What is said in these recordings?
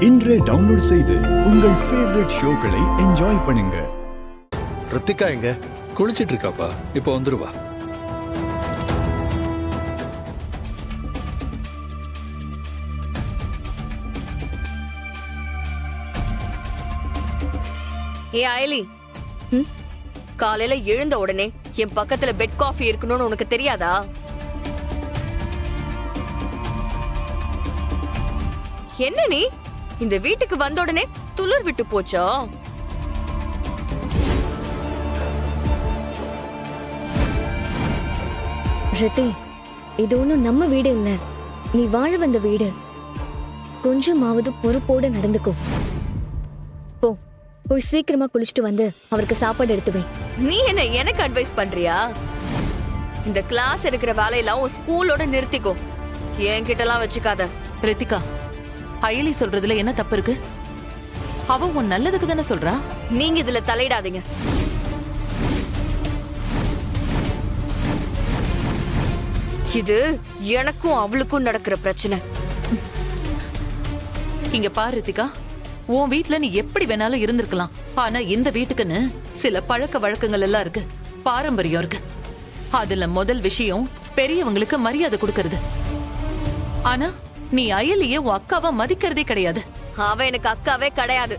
இன்றே டவுன்லோட் செய்து உங்கள் ஃபேவரட் ஷோக்களை என்ஜாய் பண்ணுங்க. ரித்திகா எங்க? குளிச்சிட்டு இருக்காப்பா, இப்போ வந்துருவா. ஏ அயலி, காலையில எழுந்த உடனே என் பக்கத்துல பெட் காஃபி இருக்கணும்னு உனக்கு தெரியாதா? என்ன நீ இந்த வீட்டுக்கு வந்த உடனே துளிர் விட்டு போச்சா? ரித்தி, இது ஒண்ணும் நம்ம வீடு இல்ல, நீ வாழ வந்த வீடு. கொஞ்சமாவது பொறுப்போட நடந்துக்கோ. போ, போய் சீக்கிரமா குளிச்சுட்டு வந்து அவருக்கு சாப்பாடு எடுத்து வை. நீ என்ன எனக்கு அட்வைஸ் பண்றியா? இந்த கிளாஸ் எடுக்கிற வேலையெல்லாம் உன் ஸ்கூலோட நிறுத்திக்கோ, என்கிட்ட எல்லாம் வச்சுக்காத. ரித்திகா, அயலி சொல்றதுல என்ன தப்பு இருக்கு? அவ உன் நல்லதுக்கு தானே சொல்றா. நீங்க இதுல தலையிடாதீங்க. இது எனக்கும் அவளுக்கும் நடக்கிற பிரச்சனை. இங்க பாரு ரித்திகா, உன் வீட்ல நீ எப்படி வேணாலும் இருந்திருக்கலாம். ஆனா இந்த வீட்டுக்குன்னு சில பழக்க வழக்கங்கள் எல்லாம் இருக்கு, பாரம்பரியம் இருக்கு. அதுல முதல் விஷயம் பெரியவங்களுக்கு மரியாதை கொடுக்கறது. ஆனா நீ அயலிய உன் அக்காவா மதிக்கிறதே கிடையாது. அவ எனக்கு அக்காவே கிடையாது.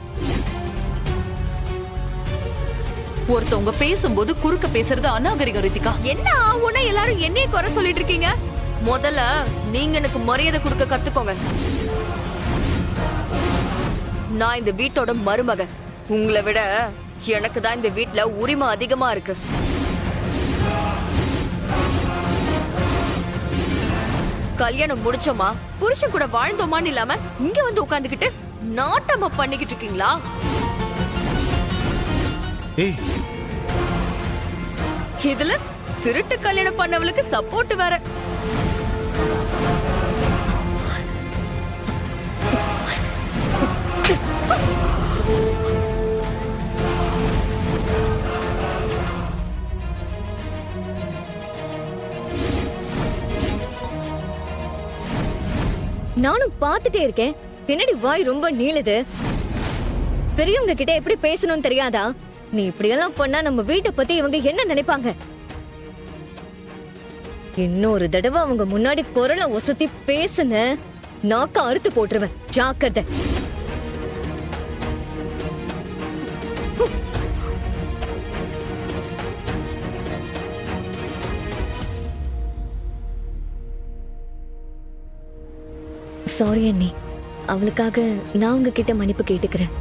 ஒருத்தவங்க பேசும்போது குறுக்க பேசுறது அநாகரிகம் ரித்திகா. என்ன ஆகும்னா எல்லாரும் என்னைய குறை சொல்லிட்டு இருக்கீங்க? முதல்ல நீங்க எனக்கு மரியாதை கொடுக்க கத்துக்கோங்க. நான் இந்த வீட்டோட மருமக. உங்களை விட எனக்கு தான் இந்த வீட்ல உரிமை அதிகமா இருக்கு. கல்யாணம் முடிச்சோமா, புருஷன் கூட வாழ்ந்தோமான்னு இல்லாம இங்க வந்து உட்கார்ந்துகிட்டு நாட்டமா பண்ணிக்கிட்டு இருக்கீங்களா? ஏய், இதுல திருட்டு கல்யாணம் பண்ணவளுக்கு சப்போர்ட் வேற. நானும் பார்த்துட்டே இருக்கேன், பின்னாடி வாய் ரொம்ப நீளுது. பெரியவங்க கிட்ட எப்படி பேசணும்னு தெரியாதா? நீ இப்படியெல்லாம் பண்ணா நம்ம வீட்டை பத்தி இவங்க என்ன நினைப்பாங்க? இன்னொரு தடவை அவங்க முன்னாடி குரலை ஒசத்தி பேசுன, நாக்க அறுத்து போட்டுருவேன். ஜாக்கிரதை. சாரி அண்ணி, அவளுக்காக நான் உங்ககிட்ட மன்னிப்பு கேட்டுக்கிறேன்.